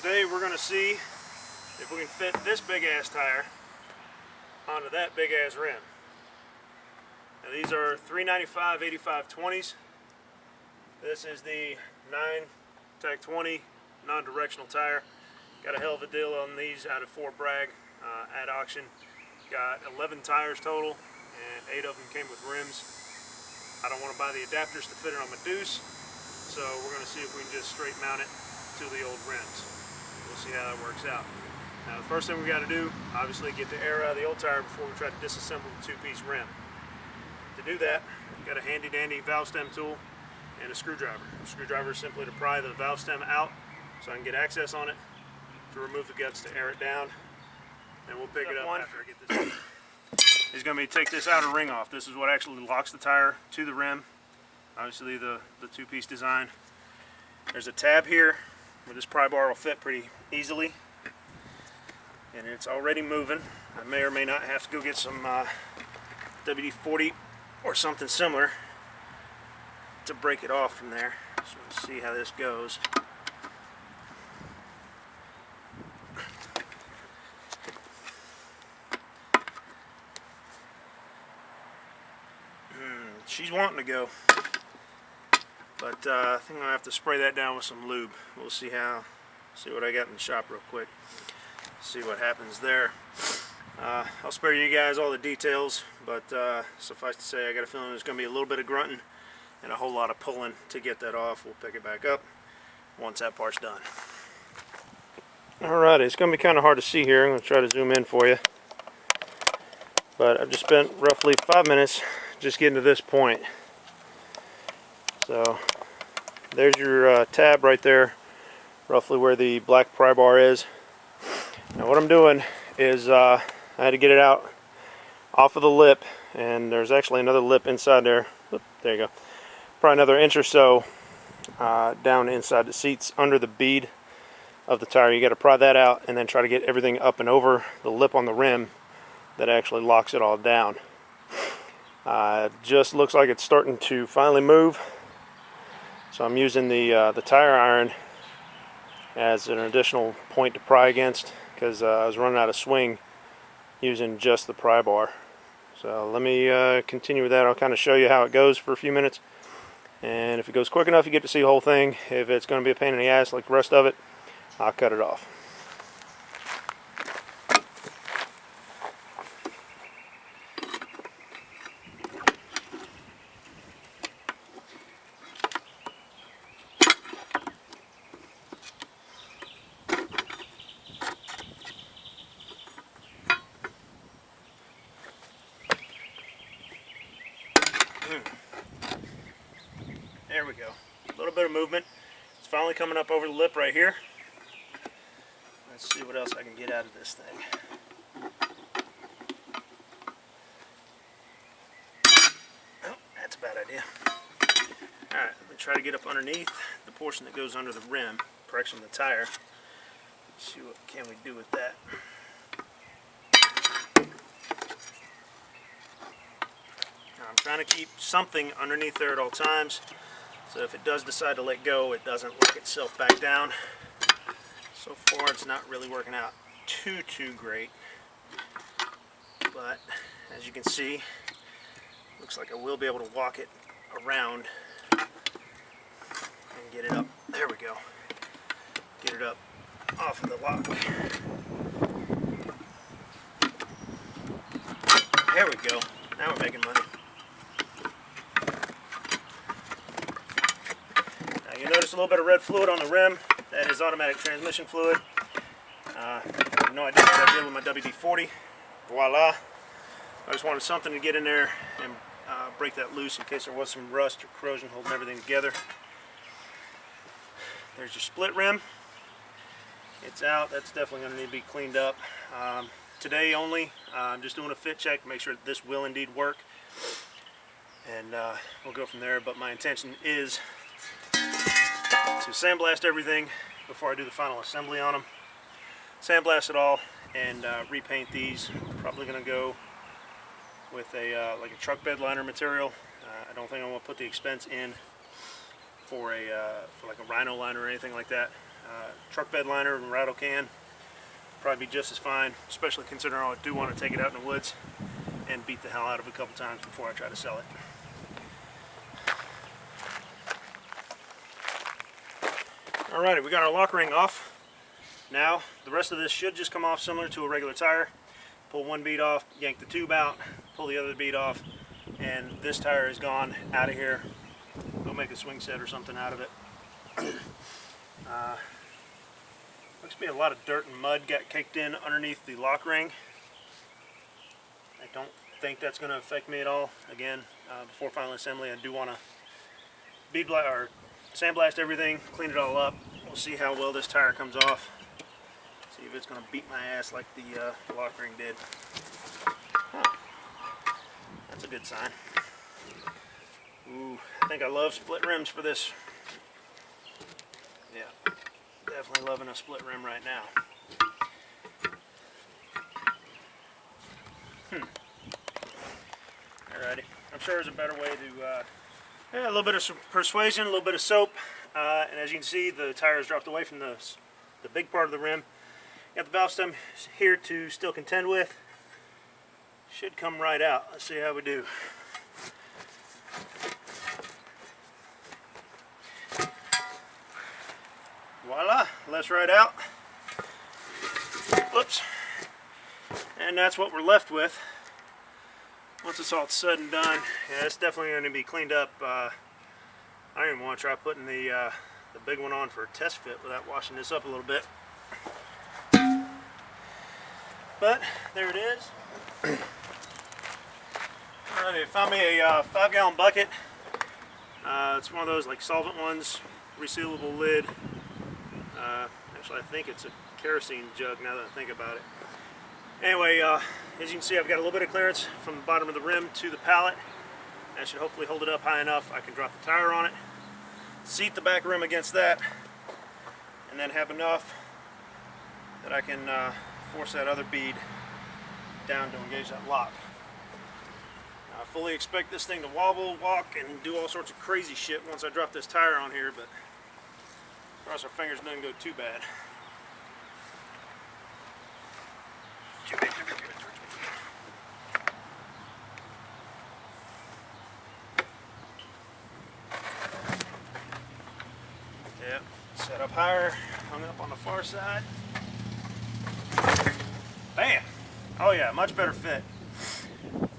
Today we're going to see if we can fit this big ass tire onto that big ass rim. Now these are 395/85 20s. This is the 9-20 non-directional tire. Got a hell of a deal on these out of Fort Bragg at auction. Got 11 tires total and 8 of them came with rims. I don't want to buy the adapters to fit it on my deuce, so we're going to see if we can just straight mount it to the old rims. We'll see how that works out. Now the first thing we got to do, obviously, get the air out of the old tire before we try to disassemble the two-piece rim. To do that, got a handy dandy valve stem tool and a screwdriver. The screwdriver is simply to pry the valve stem out so I can get access on it, to remove the guts to air it down, and we'll pick it up after I get this. Is going to be take this outer ring off. This is what actually locks the tire to the rim. Obviously the two-piece design. There's a tab here where this pry bar will fit pretty easily, and it's already moving. I may or may not have to go get some WD-40 or something similar to break it off from there. So we'll see how this goes. She's wanting to go, but I think I'm gonna have to spray that down with some lube. We'll see what I got in the shop real quick. See what happens there. I'll spare you guys all the details, but suffice to say, I got a feeling there's gonna be a little bit of grunting and a whole lot of pulling to get that off. We'll pick it back up once that part's done. Alright, it's gonna be kind of hard to see here. I'm gonna try to zoom in for you, but I've just spent roughly 5 minutes just getting to this point. So there's your tab right there, roughly where the black pry bar is. Now what I'm doing is I had to get it out off of the lip, and there's actually another lip inside there. Oop, there you go. Probably another inch or so down inside the seats under the bead of the tire. You got to pry that out and then try to get everything up and over the lip on the rim that actually locks it all down. Just looks like it's starting to finally move, so I'm using the tire iron as an additional point to pry against, because I was running out of swing using just the pry bar. So let me continue with that. I'll kind of show you how it goes for a few minutes, and if it goes quick enough you get to see the whole thing. If it's going to be a pain in the ass like the rest of it, I'll cut it off. There we go. A little bit of movement. It's finally coming up over the lip right here. Let's see what else I can get out of this thing. Oh, that's a bad idea. Alright, let me try to get up underneath the portion that goes under the rim, correction, the tire. Let's see what can we do with that. I'm trying to keep something underneath there at all times, so if it does decide to let go, it doesn't lock itself back down. So far it's not really working out too great, but as you can see, looks like I will be able to walk it around and get it up. There we go. Get it up off of the lock. There we go. Now we're making money. You'll notice a little bit of red fluid on the rim. That is automatic transmission fluid. I have no idea what I did with my WD-40. Voila. I just wanted something to get in there and break that loose in case there was some rust or corrosion holding everything together. There's your split rim. It's out. That's definitely going to need to be cleaned up. Today only, I'm just doing a fit check to make sure that this will indeed work. And we'll go from there, but my intention is to sandblast everything before I do the final assembly on them. Sandblast it all and repaint these. Probably going to go with a like a truck bed liner material. I don't think I want to put the expense in for like a rhino liner or anything like that. truck bed liner and rattle can. Probably be just as fine, especially considering I do want to take it out in the woods and beat the hell out of it a couple times before I try to sell it. Alrighty, we got our lock ring off. Now, the rest of this should just come off similar to a regular tire. Pull one bead off, yank the tube out, pull the other bead off, and this tire is gone out of here. We'll make a swing set or something out of it. Looks to be a lot of dirt and mud got caked in underneath the lock ring. I don't think that's going to affect me at all. Again, before final assembly, I do want to bead blast or sandblast everything, clean it all up. We'll see how well this tire comes off. See if it's going to beat my ass like the lock ring did. Huh. That's a good sign. Ooh, I think I love split rims for this. Yeah, definitely loving a split rim right now. Alrighty, I'm sure there's a better way to, a little bit of persuasion, a little bit of soap, and as you can see, the tire has dropped away from the big part of the rim. Got the valve stem here to still contend with. Should come right out. Let's see how we do. Voila, lets right out. Whoops. And that's what we're left with. Once it's all said and done, yeah, it's definitely going to be cleaned up. I don't even want to try putting the big one on for a test fit without washing this up a little bit. But there it is. Alrighty, I found me a 5-gallon bucket. It's one of those like solvent ones, resealable lid. Actually, I think it's a kerosene jug now that I think about it. Anyway, as you can see, I've got a little bit of clearance from the bottom of the rim to the pallet. That should hopefully hold it up high enough I can drop the tire on it, seat the back rim against that, and then have enough that I can force that other bead down to engage that lock. I fully expect this thing to wobble, walk, and do all sorts of crazy shit once I drop this tire on here, but cross our fingers, doesn't go too bad. Yep, set up higher, hung up on the far side. Bam! Oh yeah, much better fit.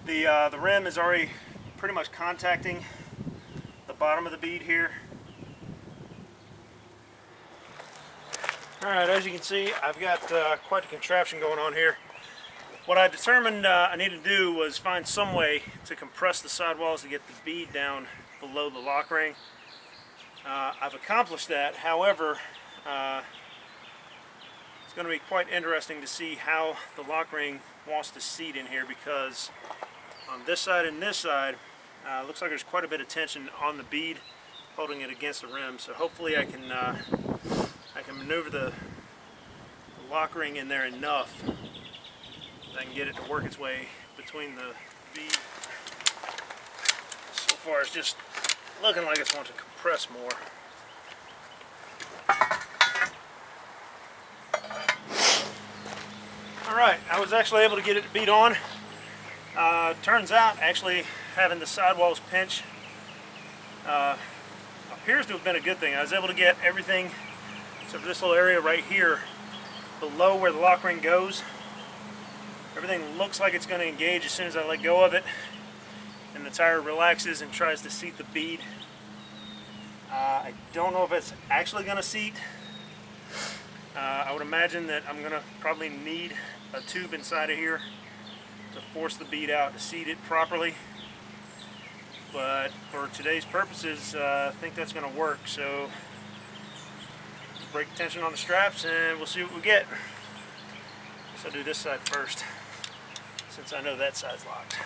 The rim is already pretty much contacting the bottom of the bead here. Alright, as you can see, I've got quite a contraption going on here. What I determined I needed to do was find some way to compress the sidewalls to get the bead down below the lock ring. I've accomplished that. However, it's going to be quite interesting to see how the lock ring wants to seat in here, because on this side and this side, looks like there's quite a bit of tension on the bead holding it against the rim. So hopefully I can maneuver the lock ring in there enough that I can get it to work its way between the bead. So far it's just looking like it's wanting to compress more. Alright, I was actually able to get it to bead on. Turns out actually having the sidewalls pinch appears to have been a good thing. I was able to get everything except for this little area right here below where the lock ring goes. Everything looks like it's going to engage as soon as I let go of it, and the tire relaxes and tries to seat the bead. I don't know if it's actually going to seat. I would imagine that I'm going to probably need a tube inside of here to force the bead out to seat it properly. But for today's purposes, I think that's going to work. So break the tension on the straps and we'll see what we get. So I'll do this side first, since I know that side's locked.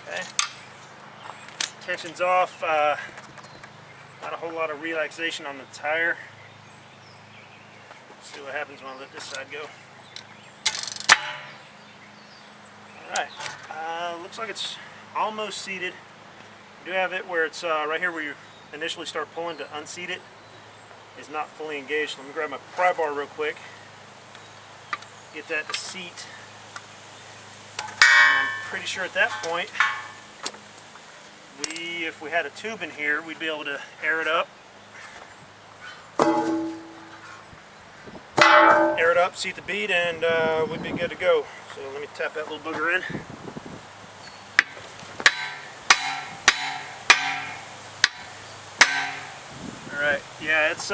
Okay, tension's off. Not a whole lot of relaxation on the tire. Let's see what happens when I let this side go. Alright, looks like it's almost seated. You do have it where it's right here where you initially start pulling to unseat it is not fully engaged. Let me grab my pry bar real quick, get that to seat. And I'm pretty sure at that point, if we had a tube in here, we'd be able to air it up. Air it up, seat the bead, and we'd be good to go. So let me tap that little booger in. Alright, yeah, it's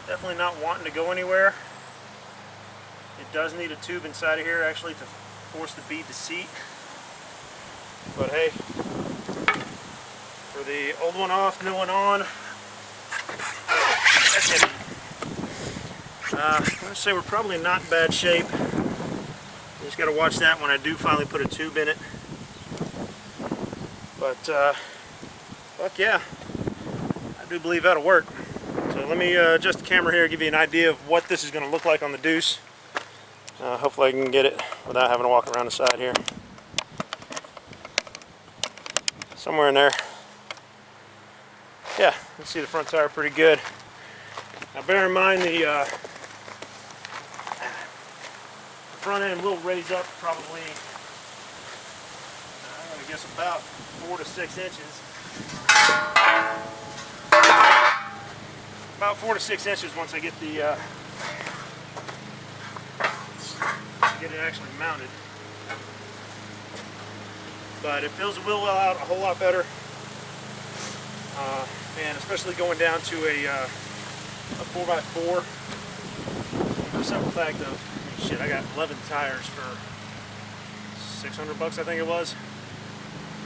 definitely not wanting to go anywhere. It does need a tube inside of here actually to force the bead to seat. But hey, for the old one off, new one on, that's it. Let's say we're probably not in bad shape. Just got to watch that when I do finally put a tube in it. But fuck yeah, I do believe that'll work. So let me adjust the camera here, give you an idea of what this is going to look like on the deuce. Hopefully I can get it without having to walk around the side here. Somewhere in there. Yeah, you can see the front tire pretty good. Now bear in mind the front end will raise up probably, I guess about 4 to 6 inches. About 4 to 6 inches once I get the get it actually mounted. But it fills the wheel well out a whole lot better, and especially going down to a 4x4. For the simple fact of, shit, I got 11 tires for $600 I think it was.